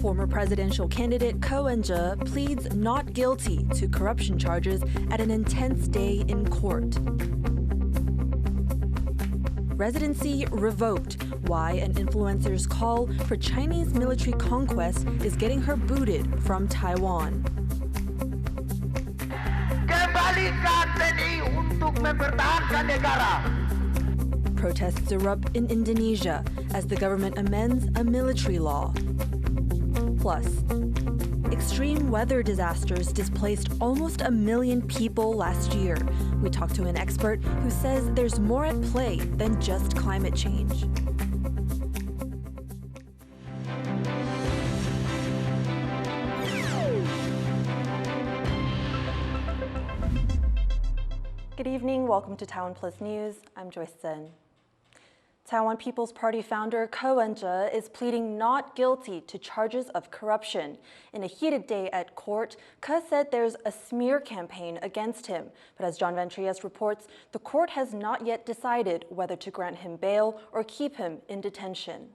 Former presidential candidate Ko Wen-je pleads not guilty to corruption charges at an intense day in court. Residency revoked. Why an influencer's call for Chinese military conquest is getting her booted from Taiwan. Kembalikan TNI untuk mempertahankan negara. Protests erupt in Indonesia as the government amends a military law. Plus, extreme weather disasters displaced almost 1 million people last year. We talked to an expert who says there's more at play than just climate change. Good evening, welcome to TaiwanPlus News. I'm Joyce Tseng. Taiwan People's Party founder Ko Wen-je is pleading not guilty to charges of corruption. In a heated day at court, Ko said there's a smear campaign against him. But as John Van Trieste reports, the court has not yet decided whether to grant him bail or keep him in detention.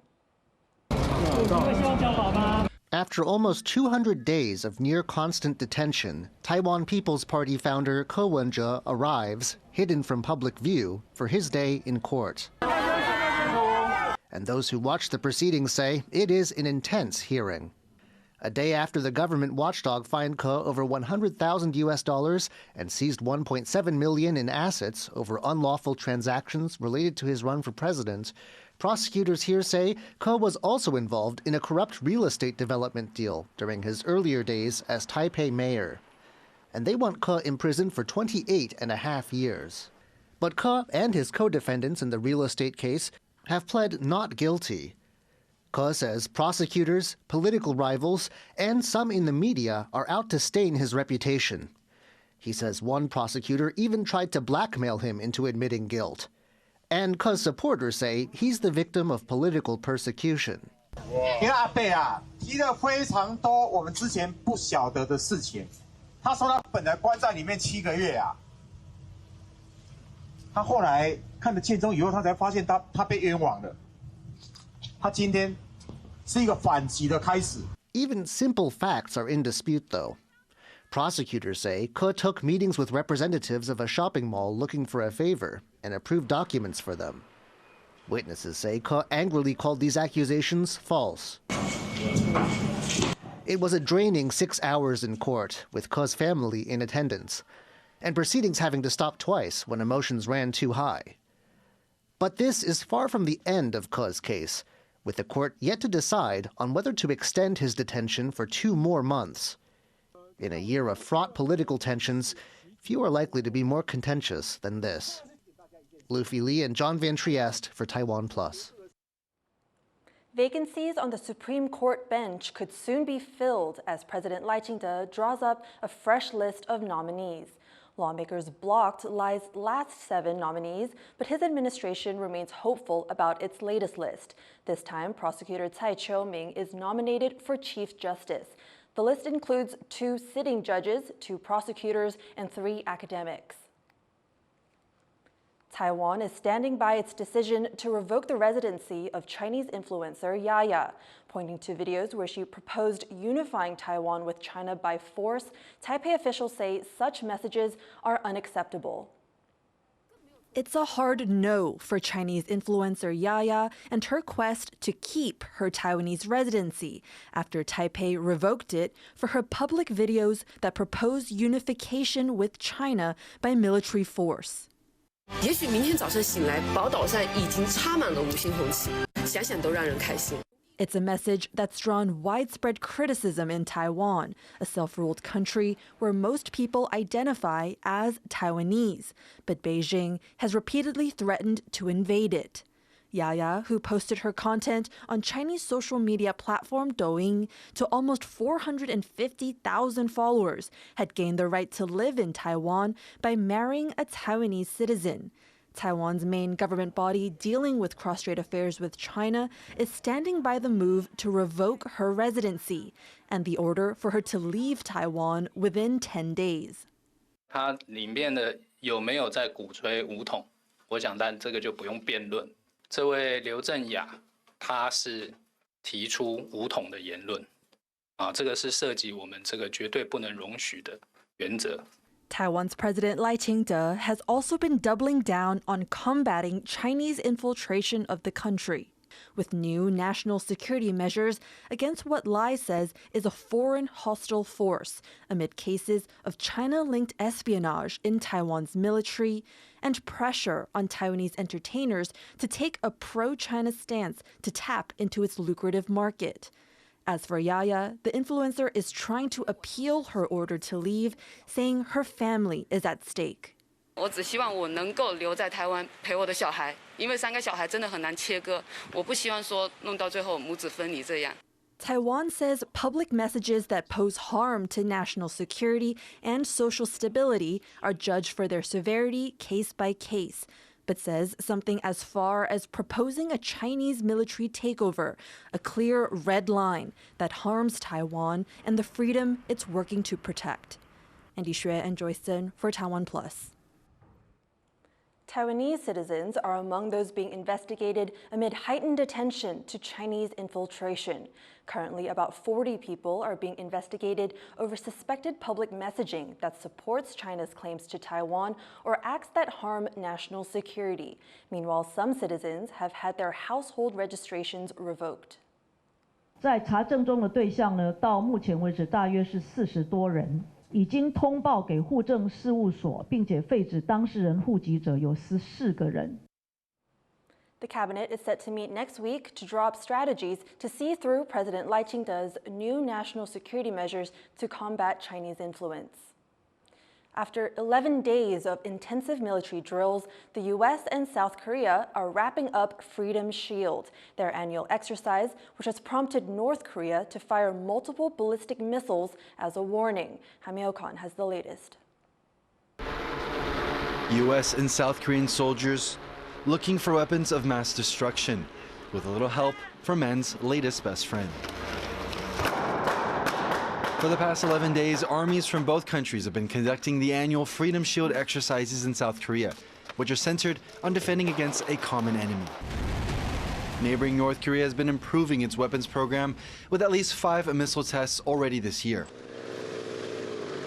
After almost 200 days of near-constant detention, Taiwan People's Party founder Ko Wen-je arrives, hidden from public view, for his day in court. And those who watch the proceedings say it is an intense hearing. A day after the government watchdog fined Ko over $100,000 and seized $1.7 million in assets over unlawful transactions related to his run for president, prosecutors here say Ko was also involved in a corrupt real estate development deal during his earlier days as Taipei mayor. And they want Ko imprisoned for 28.5 years. But Ko and his co-defendants in the real estate case have pled not guilty. Ko says prosecutors, political rivals, and some in the media are out to stain his reputation. He says one prosecutor even tried to blackmail him into admitting guilt. And Ko's supporters say he's the victim of political persecution. 因为阿贝啊，提了非常多我们之前不晓得的事情。他说他本来关在里面7个月啊，他后来看了建中以后，他才发现他被冤枉了。他今天是一个反击的开始。Even simple facts are in dispute, though. Prosecutors say Ko took meetings with representatives of a shopping mall looking for a favor and approved documents for them. Witnesses say Ko angrily called these accusations false. It was a draining 6 hours in court, with Ko's family in attendance, and proceedings having to stop twice when emotions ran too high. But this is far from the end of Ko's case, with the court yet to decide on whether to extend his detention for 2 more months. In a year of fraught political tensions, few are likely to be more contentious than this. Luffy Lee and John Van Trieste for TaiwanPlus. Vacancies on the Supreme Court bench could soon be filled as President Lai Ching-te draws up a fresh list of nominees. Lawmakers blocked Lai's last 7 nominees, but his administration remains hopeful about its latest list. This time, prosecutor Tsai Chiu-ming is nominated for Chief Justice. The list includes 2 sitting judges, 2 prosecutors, and 3 academics. Taiwan is standing by its decision to revoke the residency of Chinese influencer Yaya. Pointing to videos where she proposed unifying Taiwan with China by force, Taipei officials say such messages are unacceptable. It's a hard no for Chinese influencer Yaya and her quest to keep her Taiwanese residency after Taipei revoked it for her public videos that propose unification with China by military force. 也许明天早上醒来，宝岛上已经插满了五星红旗，想想都让人开心。 It's a message that's drawn widespread criticism in Taiwan, a self-ruled country where most people identify as Taiwanese, but Beijing has repeatedly threatened to invade it. Yaya, who posted her content on Chinese social media platform Douyin to almost 450,000 followers, had gained the right to live in Taiwan by marrying a Taiwanese citizen. Taiwan's main government body dealing with cross-strait affairs with China is standing by the move to revoke her residency and the order for her to leave Taiwan within 10 days. 它里面的有没有在鼓吹武统？我想，但这个就不用辩论。这位刘正雅，他是提出武统的言论，这个是涉及我们这个绝对不能容许的原则。Taiwan's President Lai Ching-te has also been doubling down on combating Chinese infiltration of the country, with new national security measures against what Lai says is a foreign hostile force amid cases of China-linked espionage in Taiwan's military and pressure on Taiwanese entertainers to take a pro-China stance to tap into its lucrative market. As for Yaya, the influencer is trying to appeal her order to leave, saying her family is at stake. 我只希望我能够留在台湾陪我的小孩，因为3个小孩真的很难切割，我不希望说弄到最后母子分离这样。Taiwan says public messages that pose harm to national security and social stability are judged for their severity case by case, but says something as far as proposing a Chinese military takeover, a clear red line that harms Taiwan and the freedom it's working to protect. Andy Xue and Joyce Tseng for TaiwanPlus. Taiwanese citizens are among those being investigated amid heightened attention to Chinese infiltration. Currently, about 40 people are being investigated over suspected public messaging that supports China's claims to Taiwan or acts that harm national security. Meanwhile, some citizens have had their household registrations revoked. 在查证中的对象呢，到目前为止大约是40多人。 已经通报给户政事务所，并且废止当事人户籍者有14个人。The cabinet is set to meet next week to draw up strategies to see through President Lai Ching-te's new national security measures to combat Chinese influence. After 11 days of intensive military drills, the U.S. and South Korea are wrapping up Freedom Shield, their annual exercise, which has prompted North Korea to fire multiple ballistic missiles as a warning. Hameo Khan has the latest. U.S. and South Korean soldiers looking for weapons of mass destruction, with a little help from men's latest best friend. For the past 11 days, armies from both countries have been conducting the annual Freedom Shield exercises in South Korea, which are centered on defending against a common enemy. Neighboring North Korea has been improving its weapons program with at least 5 missile tests already this year.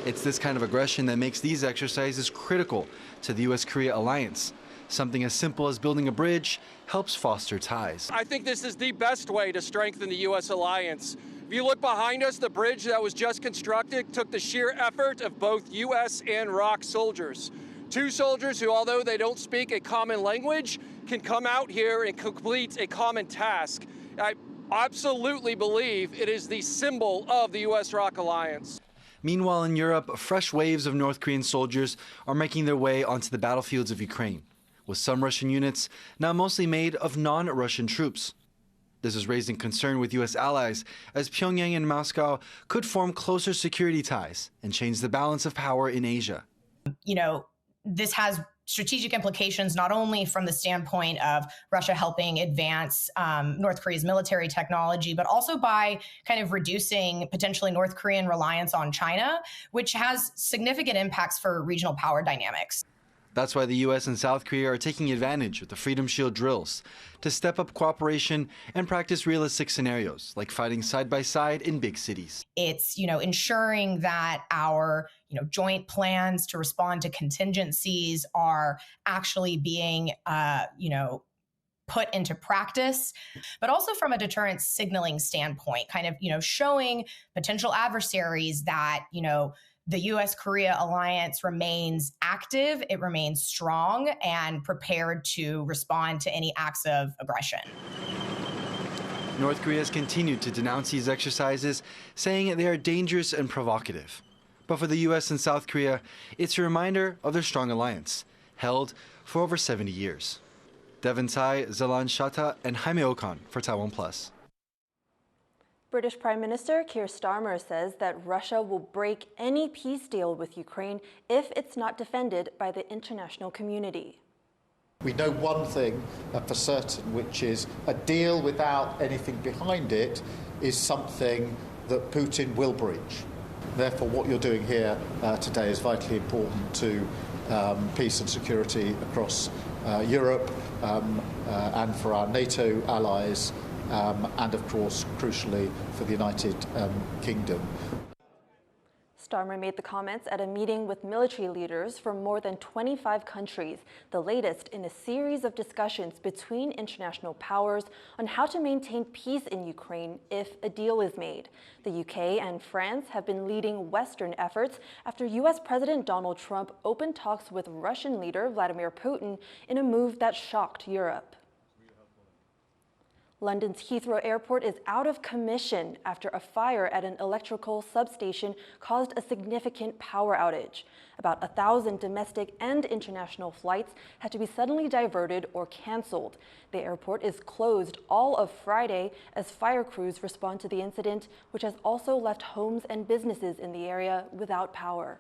It's this kind of aggression that makes these exercises critical to the U.S.-Korea alliance. Something as simple as building a bridge helps foster ties. I think this is the best way to strengthen the U.S. alliance. If you look behind us, the bridge that was just constructed took the sheer effort of both U.S. and ROK soldiers. 2 soldiers who, although they don't speak a common language, can come out here and complete a common task. I absolutely believe it is the symbol of the U.S.-ROK alliance. Meanwhile, in Europe, fresh waves of North Korean soldiers are making their way onto the battlefields of Ukraine, with some Russian units now mostly made of non-Russian troops. This is raising concern with U.S. allies, as Pyongyang and Moscow could form closer security ties and change the balance of power in Asia. You know, this has strategic implications not only from the standpoint of Russia helping advance North Korea's military technology, but also by kind of reducing potentially North Korean reliance on China, which has significant impacts for regional power dynamics. That's why the U.S. and South Korea are taking advantage of the Freedom Shield drills to step up cooperation and practice realistic scenarios, like fighting side by side in big cities. It's, you know, ensuring that our, you know, joint plans to respond to contingencies are actually being, you know, put into practice, but also from a deterrence signaling standpoint, kind of, you know, showing potential adversaries that, you know, the U.S.-Korea alliance remains active, it remains strong, and prepared to respond to any acts of aggression. North Korea has continued to denounce these exercises, saying they are dangerous and provocative. But for the U.S. and South Korea, it's a reminder of their strong alliance, held for over 70 years. Devon Tai, Zalan Shata, and Jaime Okan for TaiwanPlus. British Prime Minister Keir Starmer says that Russia will break any peace deal with Ukraine if it's not defended by the international community. We know one thing for certain, which is a deal without anything behind it is something that Putin will breach. Therefore, what you're doing here today is vitally important to peace and security across Europe and for our NATO allies, and of course, crucially, for the United Kingdom. Starmer made the comments at a meeting with military leaders from more than 25 countries, the latest in a series of discussions between international powers on how to maintain peace in Ukraine if a deal is made. The UK and France have been leading Western efforts after US President Donald Trump opened talks with Russian leader Vladimir Putin in a move that shocked Europe. London's Heathrow Airport is out of commission after a fire at an electrical substation caused a significant power outage. About 1,000 domestic and international flights had to be suddenly diverted or canceled. The airport is closed all of Friday as fire crews respond to the incident, which has also left homes and businesses in the area without power.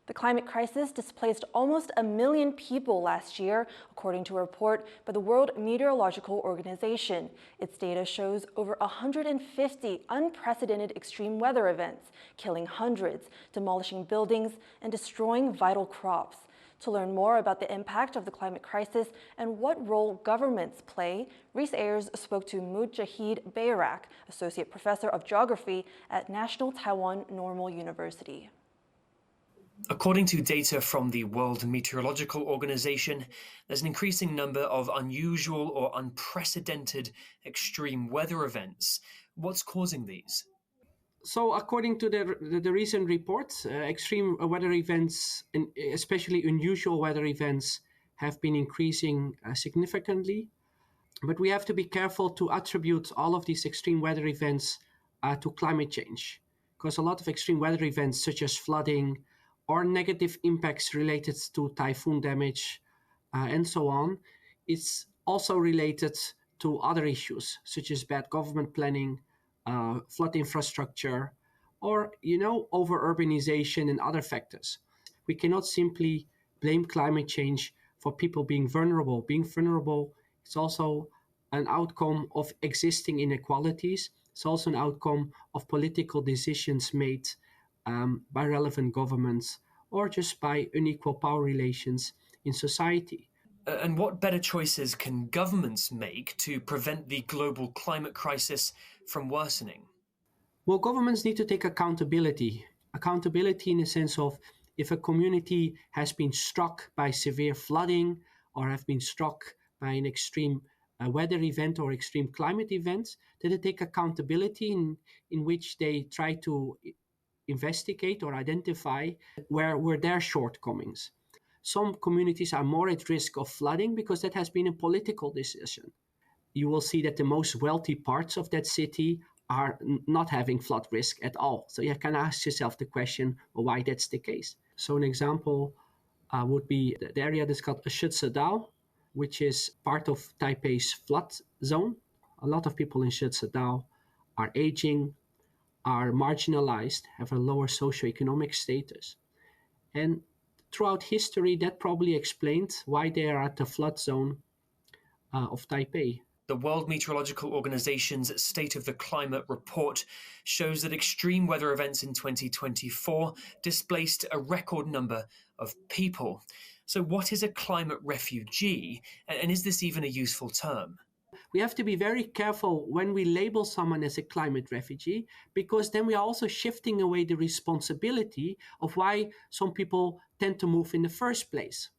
The climate crisis displaced almost 1 million people last year, according to a report by the World Meteorological Organization. Its data shows over 150 unprecedented extreme weather events, killing hundreds, demolishing buildings, and destroying vital crops. To learn more about the impact of the climate crisis and what role governments play, Reese Ayers spoke to Mujahid Bayrak, Associate Professor of Geography at National Taiwan Normal University. According to data from the World Meteorological Organization, there's an increasing number of unusual or unprecedented extreme weather events. What's causing these? So according to the recent reports, extreme weather events, and especially unusual weather events, have been increasing significantly. But we have to be careful to attribute all of these extreme weather events to climate change, because a lot of extreme weather events such as flooding or negative impacts related to typhoon damage and so on, it's also related to other issues such as bad government planning, flood infrastructure, or, over-urbanization and other factors. We cannot simply blame climate change for people being vulnerable. Being vulnerable is also an outcome of existing inequalities. It's also an outcome of political decisions made by relevant governments or just by unequal power relations in society. And what better choices can governments make to prevent the global climate crisis from worsening? Well, governments need to take accountability. Accountability in the sense of if a community has been struck by severe flooding or have been struck by an extreme weather event or extreme climate event, that they take accountability in which they try to investigate or identify where were their shortcomings. Some communities are more at risk of flooding because that has been a political decision. You will see that the most wealthy parts of that city are not having flood risk at all. So you can ask yourself the question, well, why that's the case. So an example would be the area that's called Shutsedao, which is part of Taipei's flood zone. A lot of people in Shutsedao are aging, are marginalized, have a lower socioeconomic status. And throughout history, that probably explained why they are at the flood zone of Taipei. The World Meteorological Organization's State of the Climate report shows that extreme weather events in 2024 displaced a record number of people. So what is a climate refugee, and is this even a useful term? We have to be very careful when we label someone as a climate refugee, because then we are also shifting away the responsibility of why some people tend to move in the first place.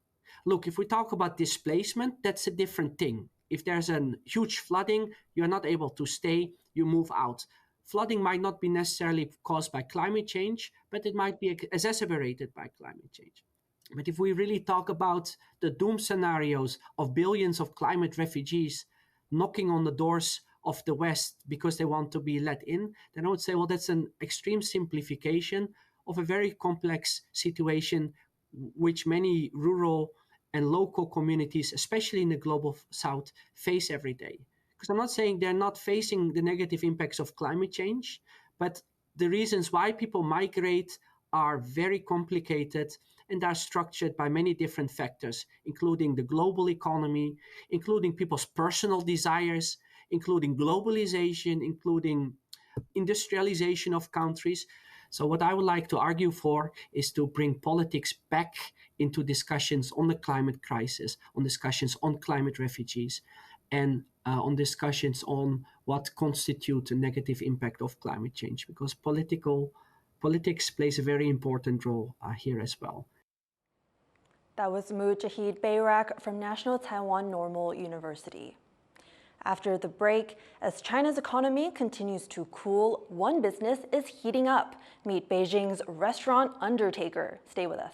Look, if we talk about displacement, that's a different thing. If there's a huge flooding, you're not able to stay, you move out. Flooding might not be necessarily caused by climate change, but it might be exacerbated by climate change. But if we really talk about the doom scenarios of billions of climate refugees knocking on the doors of the West because they want to be let in, then I would say, well, that's an extreme simplification of a very complex situation which many rural and local communities, especially in the global South, face every day. Because I'm not saying they're not facing the negative impacts of climate change, but the reasons why people migrate are very complicated and are structured by many different factors, including the global economy, including people's personal desires, including globalization, including industrialization of countries. So what I would like to argue for is to bring politics back into discussions on the climate crisis, on discussions on climate refugees, and on discussions on what constitutes a negative impact of climate change, because politics plays a very important role here as well. That was Mujahid Bayrak from National Taiwan Normal University. After the break, as China's economy continues to cool, one business is heating up. Meet Beijing's restaurant undertaker. Stay with us.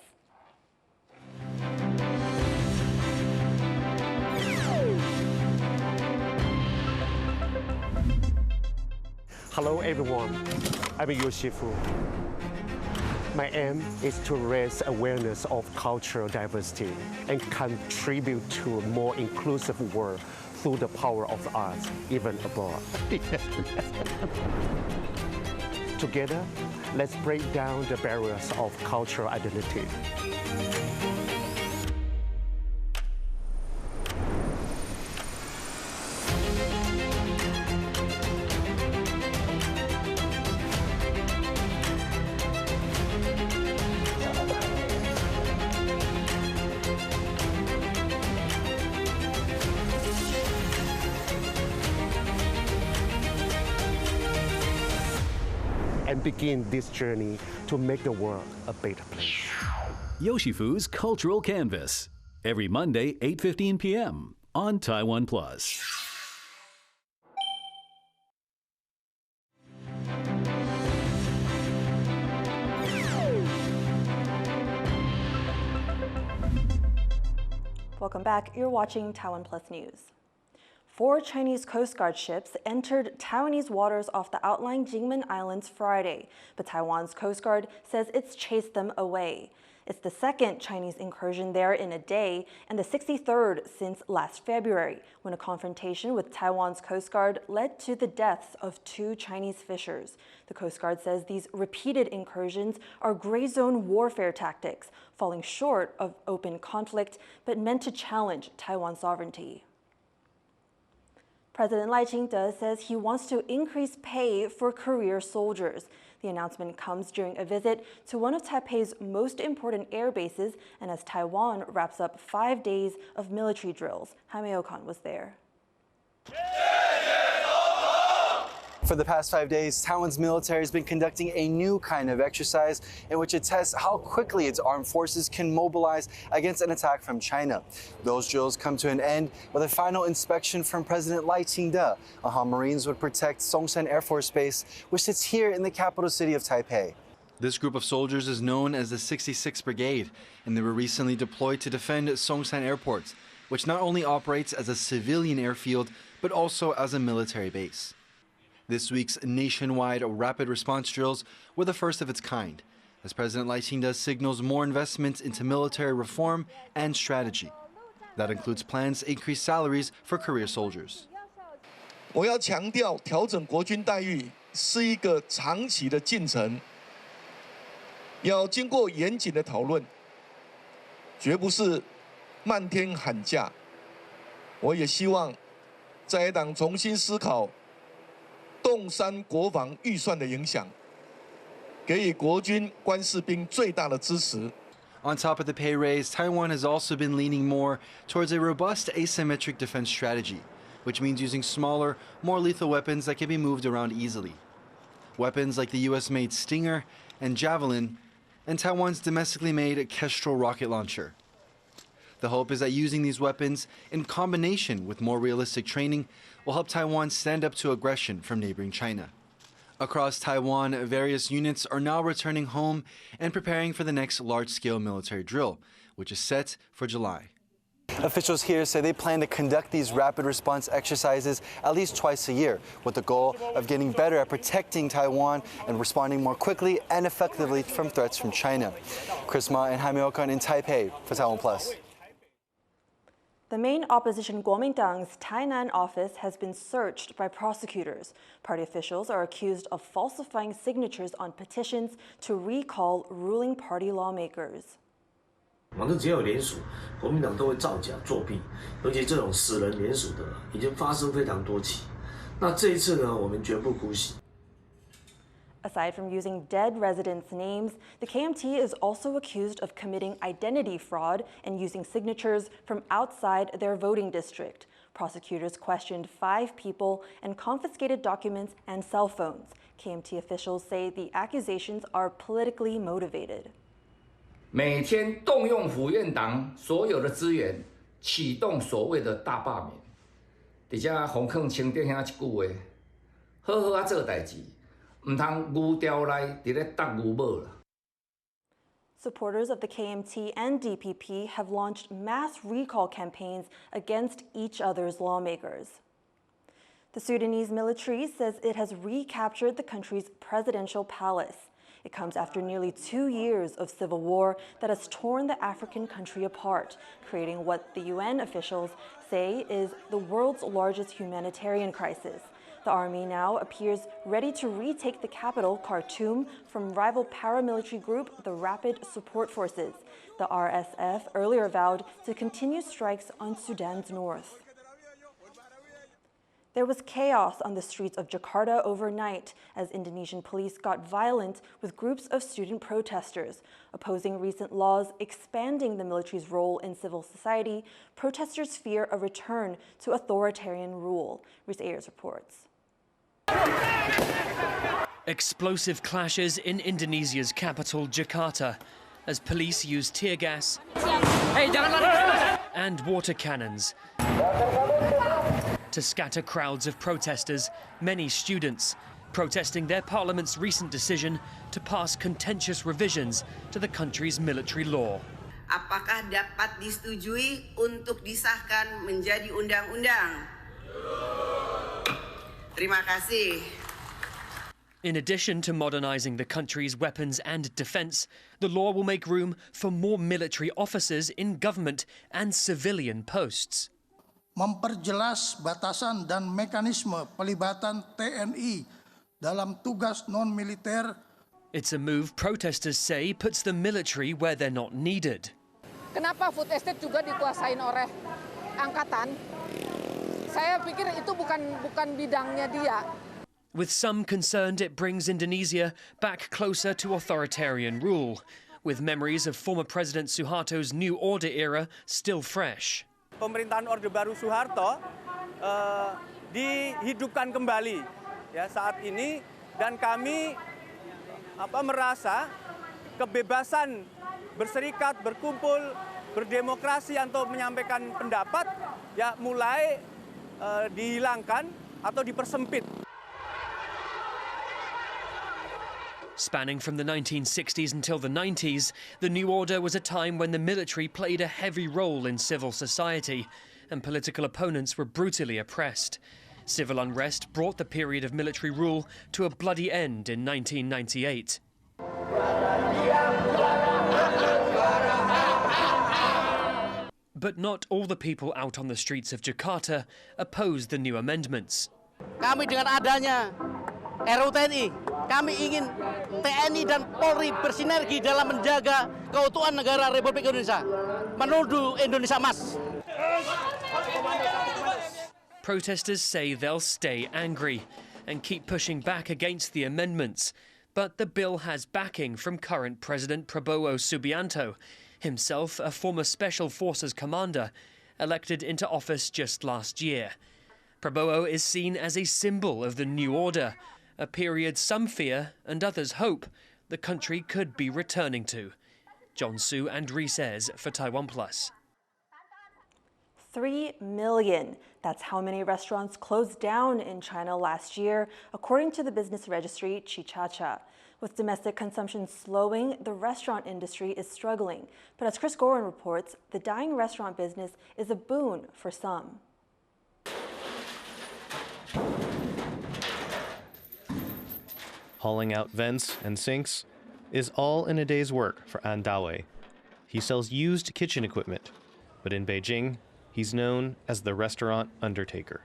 Hello everyone, I'm Yu Shifu. My aim is to raise awareness of cultural diversity and contribute to a more inclusive world through the power of arts, even abroad. Together, let's break down the barriers of cultural identity. And begin this journey to make the world a better place. Yoshifu's Cultural Canvas, every Monday, 8:15 p.m. on TaiwanPlus. Welcome back. You're watching TaiwanPlus News. 4 Chinese Coast Guard ships entered Taiwanese waters off the outlying Kinmen Islands Friday, but Taiwan's Coast Guard says it's chased them away. It's the second Chinese incursion there in a day and the 63rd since last February, when a confrontation with Taiwan's Coast Guard led to the deaths of 2 Chinese fishers. The Coast Guard says these repeated incursions are gray zone warfare tactics, falling short of open conflict, but meant to challenge Taiwan's sovereignty. President Lai Ching-te says he wants to increase pay for career soldiers. The announcement comes during a visit to one of Taipei's most important air bases and as Taiwan wraps up 5 days of military drills. Jaime Okan was there. For the past 5 days, Taiwan's military has been conducting a new kind of exercise in which it tests how quickly its armed forces can mobilize against an attack from China. Those drills come to an end with a final inspection from President Lai Ching-te on how Marines would protect Songshan Air Force Base, which sits here in the capital city of Taipei. This group of soldiers is known as the 66th Brigade, and they were recently deployed to defend Songshan Airport, which not only operates as a civilian airfield, but also as a military base. This week's nationwide rapid response drills were the first of its kind, as President Lai Ching-te signals more investments into military reform and strategy. That includes plans to increase salaries for career soldiers. 我要强调，调整国军待遇是一个长期的进程，要经过严谨的讨论，绝不是漫天喊价。我也希望在野党重新思考 动山国防预算的影响，给予国军官士兵最大的支持。 On top of the pay raise, Taiwan has also been leaning more towards a robust asymmetric defense strategy, which means using smaller, more lethal weapons that can be moved around easily. Weapons like the US-made Stinger and Javelin, and Taiwan's domestically made Kestrel rocket launcher. The hope is that using these weapons, in combination with more realistic training, will help Taiwan stand up to aggression from neighboring China. Across Taiwan, various units are now returning home and preparing for the next large-scale military drill, which is set for July. Officials here say they plan to conduct these rapid response exercises at least twice a year, with the goal of getting better at protecting Taiwan and responding more quickly and effectively from threats from China. Chris Ma and Jaime Okan in Taipei for TaiwanPlus. The main opposition Kuomintang's Tainan office has been searched by prosecutors. Party officials are accused of falsifying signatures on petitions to recall ruling party lawmakers. 反正只要有联署，国民党都会造假作弊，尤其这种死人联署的，已经发生非常多起。那这一次呢，我们绝不姑息。Aside from using dead residents' names, the KMT is also accused of committing identity fraud and using signatures from outside their voting district. Prosecutors questioned 5 people and confiscated documents and cell phones. KMT officials say the accusations are politically motivated. 每天动用府院党所有的资源，启动所谓的大罢免。而且洪坑清底遐一句话，好好啊做代志，唔通牛条内伫咧搭牛母啦。 Supporters of the KMT and DPP have launched mass recall campaigns against each other's lawmakers. The Sudanese military says it has recaptured the country's presidential palace. It comes after nearly 2 years of civil war that has torn the African country apart, creating what the UN officials say is the world's largest humanitarian crisis. The army now appears ready to retake the capital, Khartoum, from rival paramilitary group, the Rapid Support Forces. The RSF earlier vowed to continue strikes on Sudan's north. There was chaos on the streets of Jakarta overnight as Indonesian police got violent with groups of student protesters. Opposing recent laws expanding the military's role in civil society, protesters fear a return to authoritarian rule. Reese Ayers reports. Explosive clashes in Indonesia's capital, Jakarta, as police use tear gas and water cannons to scatter crowds of protesters, many students, protesting their parliament's recent decision to pass contentious revisions to the country's military law. Apakah dapat disetujui untuk disahkan menjadi undang-undang? Terima kasih. In addition to modernizing the country's weapons and defense, the law will make room for more military officers in government and civilian posts. Memperjelas batasan dan mekanisme pelibatan TNI dalam tugas non-militer. It's a move protesters say puts the military where they're not needed. Kenapa food estate juga dikuasain oleh angkatan? Saya pikir itu bukan bidangnya dia. With some concerned it brings Indonesia back closer to authoritarian rule, with memories of former President Suharto's New Order era still fresh. Pemerintahan Orde Baru Soeharto dihidupkan kembali ya saat ini, dan kami merasa kebebasan berserikat, berkumpul, berdemokrasi untuk menyampaikan pendapat ya mulai dihilangkan atau dipersempit. Spanning from the 1960s until the 90s, the New Order was a time when the military played a heavy role in civil society and political opponents were brutally oppressed. Civil unrest brought the period of military rule to a bloody end in 1998. But not all the people out on the streets of Jakarta opposed the new amendments. Kami dengan adanya RUU TNI, kami ingin TNI dan Polri bersinergi dalam menjaga keutuhan negara Republik Indonesia, menuju Indonesia Emas. Protesters say they'll stay angry and keep pushing back against the amendments, but the bill has backing from current President Prabowo Subianto, himself a former Special Forces commander, elected into office just last year. Prabowo is seen as a symbol of the new order, a period some fear and others hope the country could be returning to. John Su and Rees for TaiwanPlus. 3 million. That's how many restaurants closed down in China last year, according to the business registry Chichacha. With domestic consumption slowing, the restaurant industry is struggling. But as Chris Gorin reports, the dying restaurant business is a boon for some. Hauling out vents and sinks is all in a day's work for An Dawei. He sells used kitchen equipment, but in Beijing, he's known as the restaurant undertaker.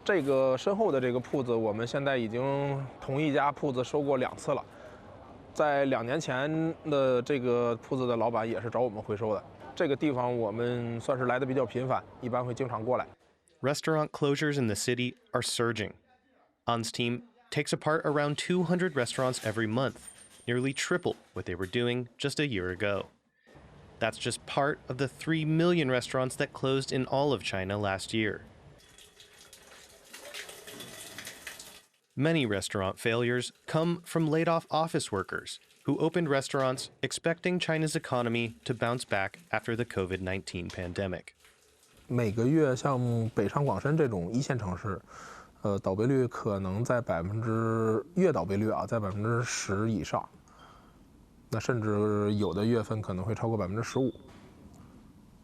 这个身后的这个铺子，我们现在已经同一家铺子收过2次了。在2年前的这个铺子的老板也是找我们回收的。这个地方我们算是来的比较频繁，一般会经常过来。Restaurant closures in the city are surging. An's team takes apart around 200 restaurants every month, nearly triple what they were doing just a year ago. That's just part of the 3 million restaurants that closed in all of China last year. Many restaurant failures come from laid-off office workers who opened restaurants expecting China's economy to bounce back after the COVID-19 pandemic. 每个月像北上广深这种一线城市，倒闭率可能在月倒闭率啊，在10%以上，那甚至有的月份可能会超过15%。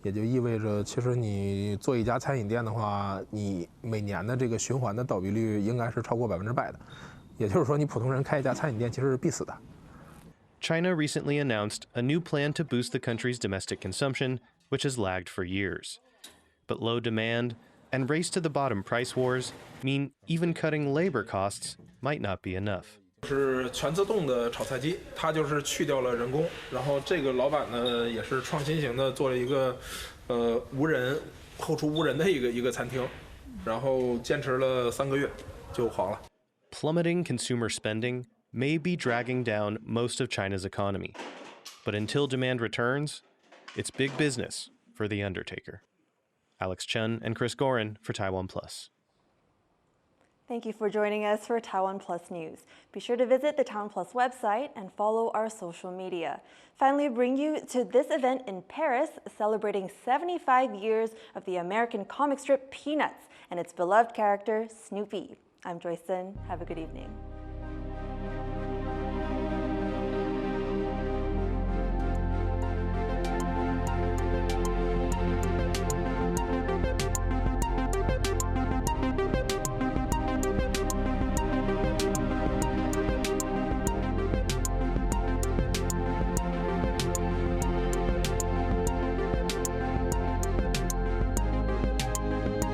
也就意味着，其实你做一家餐饮店的话，你每年的这个循环的倒闭率应该是超过100%的。也就是说，你普通人开一家餐饮店其实是必死的。China recently announced a new plan to boost the country's domestic consumption, which has lagged for years. But low demand and race-to-the-bottom price wars mean even cutting labor costs might not be enough. 是全自动的炒菜机，它就是去掉了人工。然后这个老板呢，也是创新型的做了一个后厨无人的一个餐厅，然后坚持了3个月就黄了。Plummeting consumer spending may be dragging down most of China's economy, but until demand returns, it's big business for the undertaker. Alex Chen and Chris Gorin for TaiwanPlus. Thank you for joining us for TaiwanPlus News. Be sure to visit the TaiwanPlus website and follow our social media. Finally, bring you to this event in Paris, celebrating 75 years of the American comic strip Peanuts and its beloved character, Snoopy. I'm Joyce. Have a good evening.